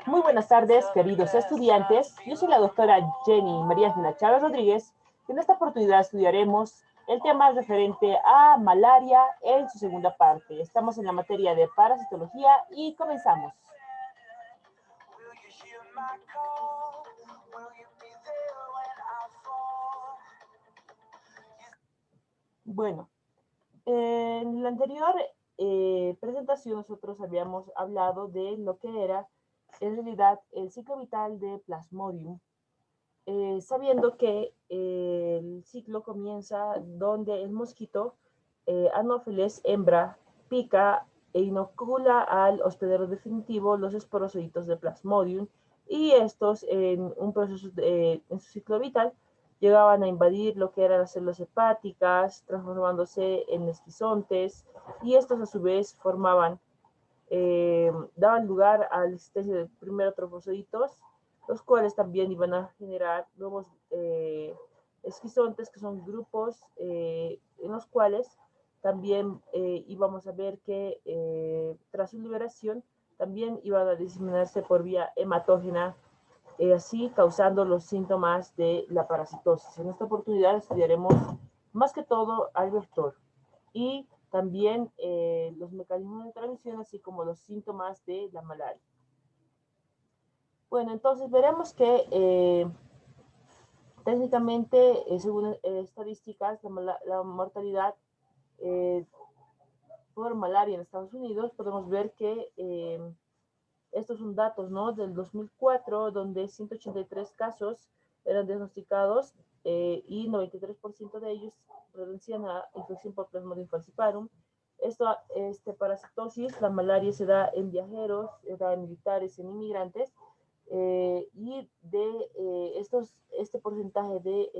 Muy buenas tardes, queridos estudiantes. Yo soy la doctora Jenny María Ángela Chávez Rodríguez y en esta oportunidad estudiaremos el tema referente a malaria en su segunda parte. Estamos en la materia de parasitología y comenzamos. Bueno, en la anterior presentación nosotros habíamos hablado de lo que era en realidad el ciclo vital de Plasmodium, sabiendo que el ciclo comienza donde el mosquito Anopheles hembra pica e inocula al hospedero definitivo los esporozoitos de Plasmodium, y estos en un proceso en su ciclo vital llegaban a invadir lo que eran las células hepáticas, transformándose en esquizontes, y estos a su vez daban lugar a la existencia de primero trofozoitos, los cuales también iban a generar nuevos esquizontes, que son grupos en los cuales también íbamos a ver que tras su liberación también iban a diseminarse por vía hematógena, así causando los síntomas de la parasitosis. En esta oportunidad estudiaremos más que todo al vector y también los mecanismos de transmisión, así como los síntomas de la malaria. Bueno, entonces veremos que técnicamente, según estadísticas, la mortalidad por malaria en Estados Unidos, podemos ver que estos son datos, ¿no?, del 2004, donde 183 casos eran diagnosticados y 93% de ellos reducían a infección por Plasmodium falciparum. Parasitosis, la malaria se da en viajeros, se da en militares, en inmigrantes, y de este porcentaje de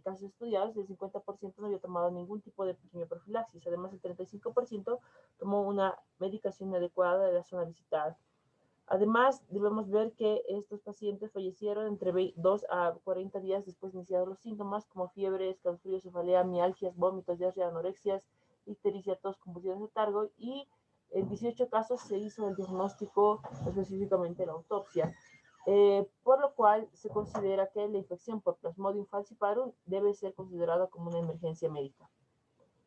casos estudiados, el 50% no había tomado ningún tipo de pequeña profilaxis. Además, el 35% tomó una medicación adecuada de la zona visitada. Además, debemos ver que estos pacientes fallecieron entre 2 a 40 días después de iniciados los síntomas, como fiebre, escalofríos, cefalea, mialgias, vómitos, diarrea, anorexias, ictericia, tos, convulsiones de letargo, y en 18 casos se hizo el diagnóstico, específicamente la autopsia, por lo cual se considera que la infección por Plasmodium falciparum debe ser considerada como una emergencia médica.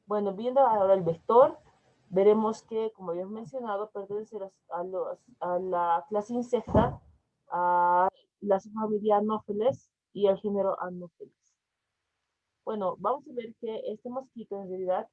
Bueno, viendo ahora el vector, veremos que, como habíamos mencionado, pertenece a la clase insecta, a la subfamilia Anopheles y al género Anopheles. Bueno, vamos a ver que este mosquito en realidad,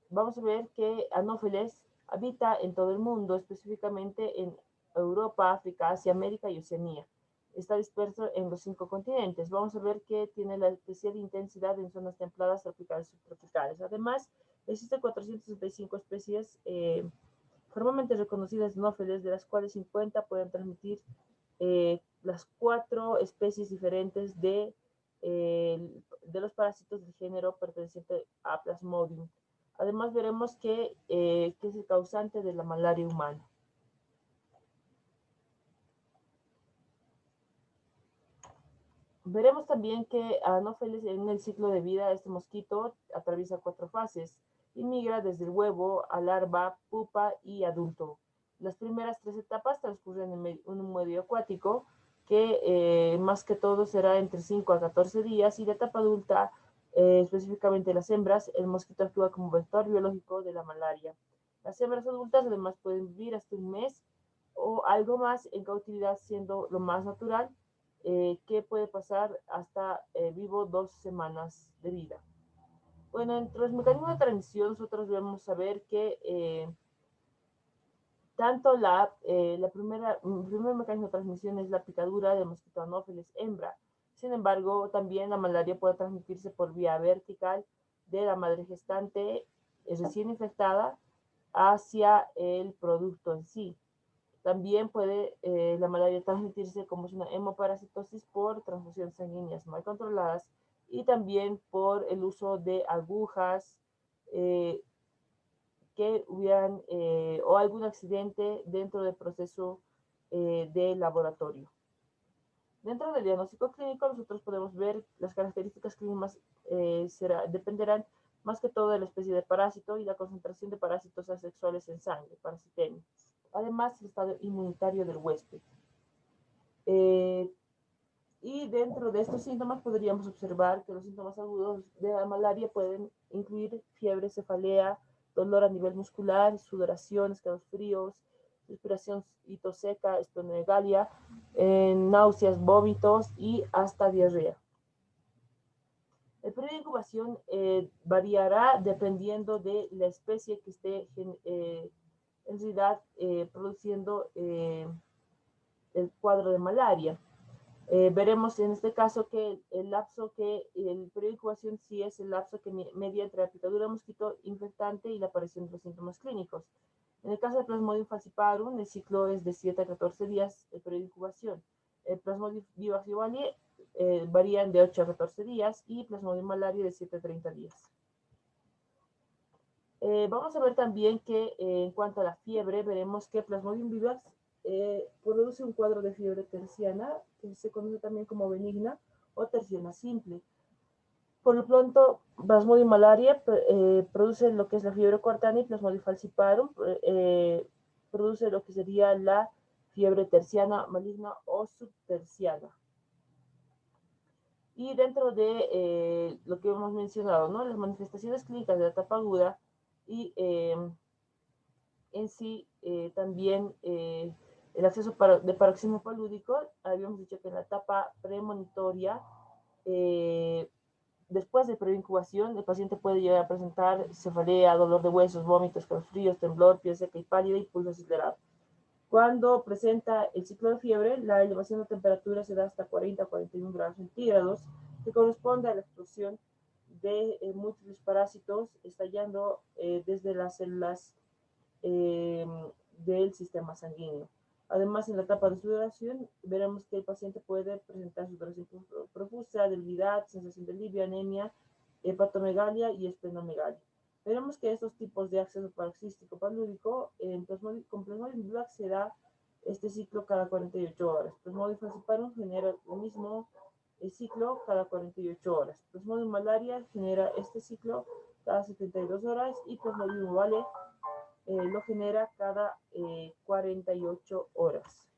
vamos a ver que Anopheles habita en todo el mundo, específicamente en Europa, África, Asia, América y Oceanía. Está disperso en los 5 continentes. Vamos a ver que tiene la especial intensidad en zonas templadas, tropicales y subtropicales. Además, existen 465 especies formalmente reconocidas de Anopheles, de las cuales 50 pueden transmitir las 4 especies diferentes de los parásitos del género perteneciente a Plasmodium. Además, veremos que es el causante de la malaria humana. Veremos también que Anopheles, en el ciclo de vida, este mosquito atraviesa 4 fases y migra desde el huevo a larva, pupa y adulto. Las primeras 3 etapas transcurren en un medio acuático que más que todo será entre 5 a 14 días, y la etapa adulta, específicamente las hembras, el mosquito actúa como vector biológico de la malaria. Las hembras adultas además pueden vivir hasta un mes o algo más en cautividad, siendo lo más natural que puede pasar hasta vivo 2 semanas de vida. Bueno, entre los mecanismos de transmisión, nosotros debemos saber que tanto el primer mecanismo de transmisión es la picadura del mosquito Anopheles hembra. Sin embargo, también la malaria puede transmitirse por vía vertical de la madre gestante recién infectada hacia el producto en sí. También puede la malaria transmitirse como es una hemoparasitosis por transfusiones sanguíneas mal controladas, y también por el uso de agujas que hubieran o algún accidente dentro del proceso de laboratorio. Dentro del diagnóstico clínico, nosotros podemos ver las características clínicas dependerán más que todo de la especie de parásito y la concentración de parásitos asexuales en sangre, parasitemia. Además, el estado inmunitario del huésped. Y dentro de estos síntomas podríamos observar que los síntomas agudos de la malaria pueden incluir fiebre, cefalea, dolor a nivel muscular, sudoración, escalofríos, respiración y tos seca, esplenomegalia, náuseas, vómitos y hasta diarrea. El periodo de incubación variará dependiendo de la especie que esté en realidad produciendo el cuadro de malaria. Veremos en este caso que el lapso que el periodo de incubación sí es el lapso que media entre la picadura de mosquito infectante y la aparición de los síntomas clínicos. En el caso del Plasmodium falciparum, el ciclo es de 7 a 14 días el periodo de incubación. El Plasmodium vivax ovale varían de 8 a 14 días y Plasmodium malaria de 7 a 30 días. Vamos a ver también que en cuanto a la fiebre, veremos que Plasmodium vivax produce un cuadro de fiebre terciana, que se conoce también como benigna o terciana simple. Por lo pronto, Plasmodium malaria produce lo que es la fiebre cuartana y Plasmodium falciparum produce lo que sería la fiebre terciana maligna o subterciana. Y dentro de lo que hemos mencionado, ¿no? Las manifestaciones clínicas de la etapa aguda y en sí también el acceso de paroxismo palúdico, habíamos dicho que en la etapa premonitoria, después de preincubación, el paciente puede llegar a presentar cefalea, dolor de huesos, vómitos, calofríos, temblor, piel seca y pálida y pulso acelerado. Cuando presenta el ciclo de fiebre, la elevación de temperatura se da hasta 40 a 41 grados centígrados, que corresponde a la explosión de múltiples parásitos estallando desde las células del sistema sanguíneo. Además, en la etapa de sudoración, veremos que el paciente puede presentar sudoración profusa, debilidad, sensación de alivio, anemia, hepatomegalia y esplenomegalia. Veremos que estos tipos de acceso paroxístico palúdico con Plasmodium vivax se da este ciclo cada 48 horas. Plasmodium falciparum genera el mismo ciclo cada 48 horas. Plasmodium malaria genera este ciclo cada 72 horas y Plasmodium ovale lo genera cada 48 horas.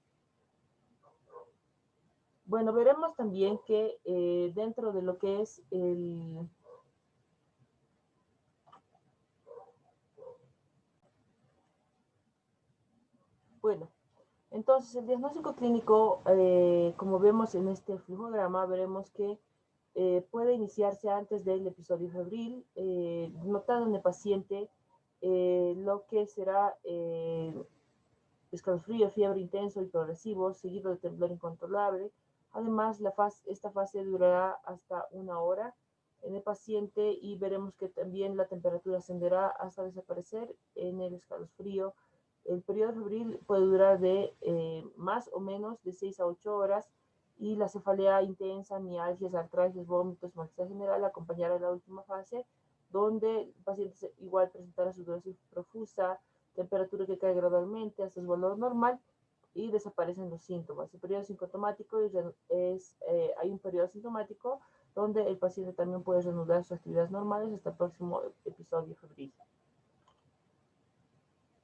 Bueno, veremos también que dentro de lo que es el... Bueno, entonces el diagnóstico clínico, como vemos en este flujograma, veremos que puede iniciarse antes del episodio febril, notando en el paciente lo que será escalofrío, fiebre intenso y progresivo, seguido de temblor incontrolable. Además, esta fase durará hasta 1 hora en el paciente y veremos que también la temperatura ascenderá hasta desaparecer en el escalofrío. El periodo febril puede durar de más o menos de 6 a 8 horas y la cefalea intensa, mialgias, artralgias, vómitos, molestia general acompañará la última fase, donde el paciente igual presentará sudoración profusa, temperatura que cae gradualmente hasta su valor normal y desaparecen los síntomas. El periodo sintomático hay un periodo sintomático donde el paciente también puede reanudar sus actividades normales hasta el próximo episodio febril.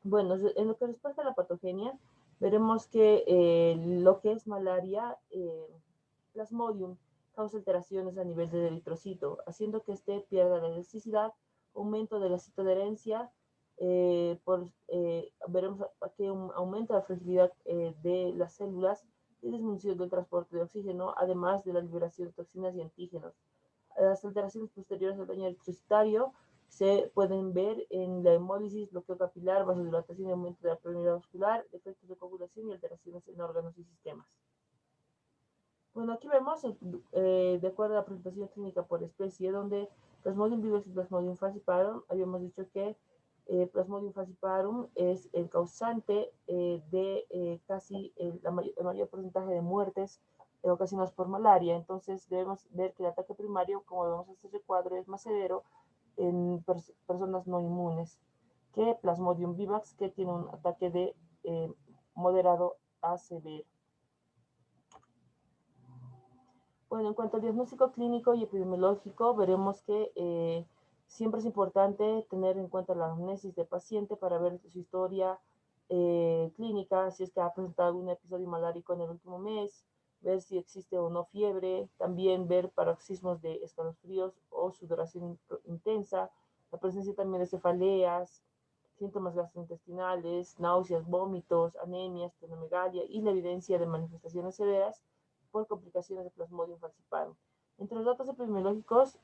Bueno, en lo que respecta a la patogenia, veremos que lo que es malaria, Plasmodium causa alteraciones a nivel del eritrocito, haciendo que éste pierda la elasticidad, aumento de la citoadherencia, veremos que aumenta la fragilidad de las células y disminución del transporte de oxígeno, además de la liberación de toxinas y antígenos. Las alteraciones posteriores al daño eritrocitario se pueden ver en la hemólisis, bloqueo capilar, vasodilatación y aumento de la permeabilidad vascular, efectos de coagulación y alteraciones en órganos y sistemas. Bueno, aquí vemos, de acuerdo a la presentación clínica por especie, donde Plasmodium vivax y Plasmodium falciparum, habíamos dicho que Plasmodium falciparum es el causante de casi el mayor porcentaje de muertes ocasionadas por malaria. Entonces debemos ver que el ataque primario, como vemos en este cuadro, es más severo en personas no inmunes que Plasmodium vivax, que tiene un ataque de moderado a severo. Bueno, en cuanto al diagnóstico clínico y epidemiológico, veremos que siempre es importante tener en cuenta la anamnesis del paciente para ver su historia clínica, si es que ha presentado algún episodio malárico en el último mes, ver si existe o no fiebre, también ver paroxismos de escalofríos o sudoración intensa, la presencia también de cefaleas, síntomas gastrointestinales, náuseas, vómitos, anemia, esplenomegalia y la evidencia de manifestaciones severas por complicaciones de Plasmodium falciparum. Entre los datos epidemiológicos,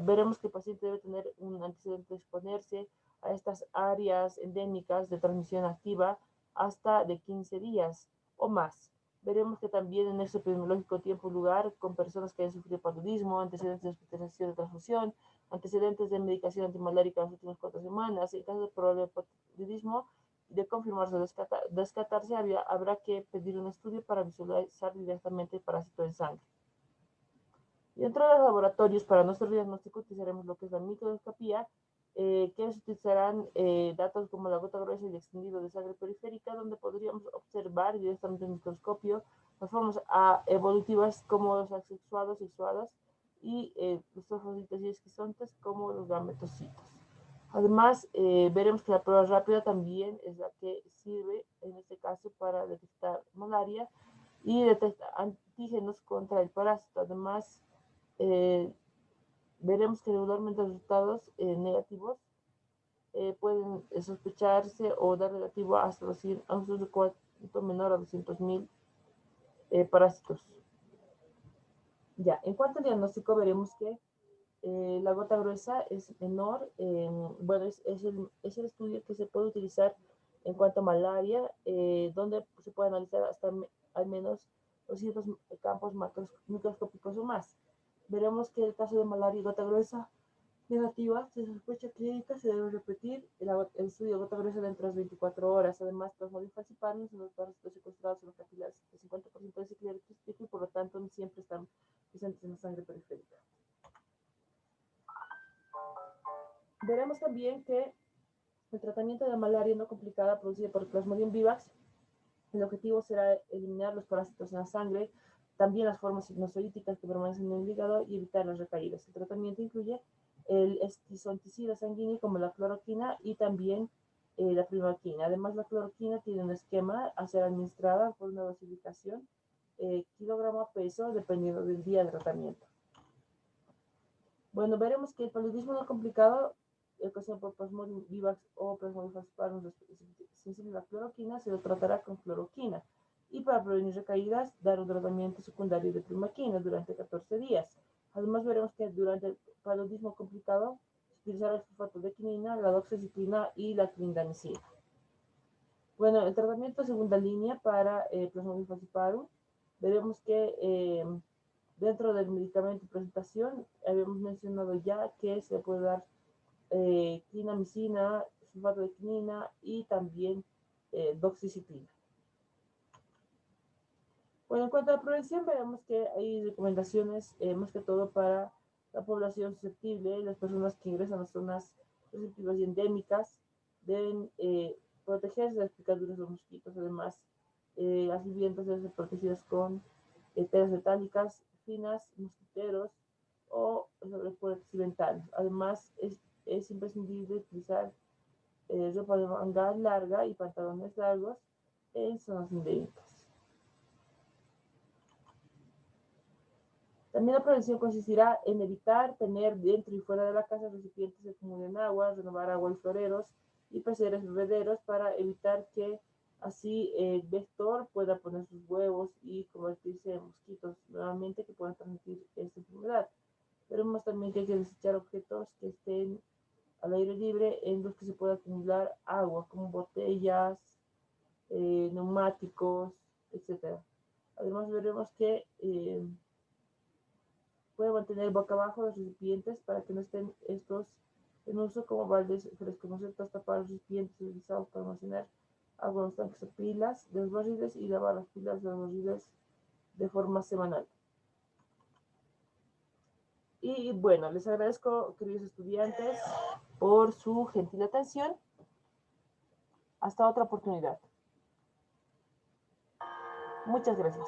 veremos que el paciente debe tener un antecedente de exponerse a estas áreas endémicas de transmisión activa hasta de 15 días o más. Veremos que también en este epidemiológico tiempo y lugar con personas que hayan sufrido paludismo, antecedentes de hospitalización de transfusión, antecedentes de medicación antimalárica en las últimas 4 semanas. En caso de probable paludismo, de confirmarse o descartarse, habrá que pedir un estudio para visualizar directamente el parásito en sangre. Y dentro de los laboratorios, para nuestro diagnóstico, utilizaremos lo que es la microscopía, que se utilizarán datos como la gota gruesa y extendido de sangre periférica, donde podríamos observar directamente en el microscopio las formas evolutivas como los asexuados, sexuadas y los trofocitos y esquizontes como los gametocitos. Además, veremos que la prueba rápida también es la que sirve en este caso para detectar malaria y detectar antígenos contra el parásito. Además, eh, veremos que regularmente los resultados negativos pueden sospecharse o dar negativo hasta a un cuanto menor a 200.000 parásitos. Ya, en cuanto al diagnóstico, veremos que la gota gruesa es menor, bueno, es el estudio que se puede utilizar en cuanto a malaria, donde se puede analizar hasta al menos 200 campos microscópicos o más. Veremos que el caso de malaria y gota gruesa negativa de sospecha clínica se debe repetir el estudio de gota gruesa dentro de las 24 horas. Además, Plasmodium falciparum son los parásitos secuestrados en los capilares de 50% de ciclo electrístico y por lo tanto no siempre están presentes en la sangre periférica. Veremos también que el tratamiento de la malaria no complicada producida por Plasmodium vivax, el objetivo será eliminar los parásitos en la sangre, también las formas sinusoíticas que permanecen en el hígado y evitar las recaídas. El tratamiento incluye el esquizonticida sanguíneo como la cloroquina y también la primaquina. Además, la cloroquina tiene un esquema a ser administrada por una dosificación kilogramo a peso dependiendo del día de tratamiento. Bueno, veremos que el paludismo no complicado, ocasionado por Plasmodium vivax o Plasmodium falciparum sensible a la cloroquina, se lo tratará con cloroquina. Y para prevenir recaídas, dar un tratamiento secundario de primaquina durante 14 días. Además, veremos que durante el paludismo complicado se utilizará el sulfato de quinina, la doxiciclina y la clindamicina. Bueno, el tratamiento de segunda línea para Plasmodium falciparum, veremos que dentro del medicamento y presentación, habíamos mencionado ya que se puede dar clindamicina, sulfato de quinina y también doxiciclina. Bueno, en cuanto a la prevención, veremos que hay recomendaciones más que todo para la población susceptible, las personas que ingresan a zonas receptivas y endémicas deben protegerse de las picaduras de los mosquitos. Además, las viviendas deben ser protegidas con telas metálicas finas, mosquiteros o sobrepuertas y ventanas. Además, es imprescindible utilizar ropa de manga larga y pantalones largos en zonas endémicas. También la prevención consistirá en evitar tener dentro y fuera de la casa recipientes que acumulen agua, renovar agua y floreros y pesetas bebederos para evitar que así el vector pueda poner sus huevos y convertirse en mosquitos nuevamente que puedan transmitir esta enfermedad. Veremos también que hay que desechar objetos que estén al aire libre en los que se pueda acumular agua, como botellas, neumáticos, etc. Además veremos que puede mantener boca abajo los recipientes para que no estén estos en uso como baldes frescos, ¿no es cierto? Tapar los recipientes utilizados para almacenar agua en los tanques o pilas de los barriles y lavar las pilas de los barriles de forma semanal. Y bueno, les agradezco, queridos estudiantes, por su gentil atención. Hasta otra oportunidad. Muchas gracias.